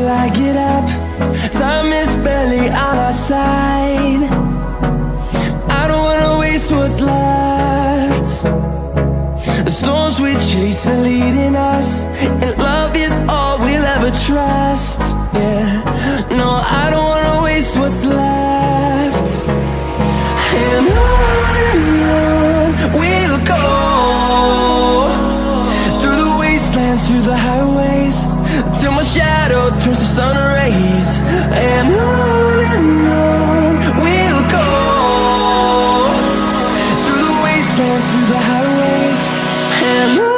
till I get up. Time is barely on our side. I don't wanna waste what's left. The storms we chase are leading us, and love is all we'll ever trust. Yeah, no, I don't wanna waste what's left. And on we'll go, through the wastelands, through the highways, till my shadow turns to sun rays. And on we'll go, through the wastelands, through the highways, and on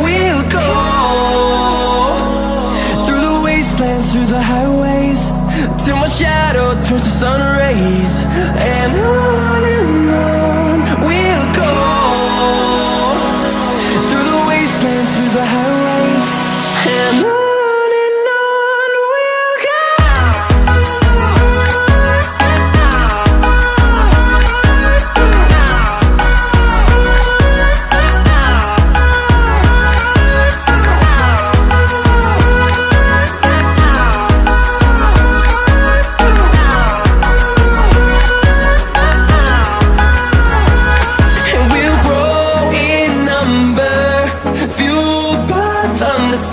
we'll go. Through the highways, till my shadow turns to sun rays. And on we'll go, through the wastelands, through the highways, and on we'll go.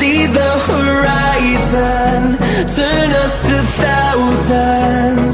See the horizon, turn us to thousands.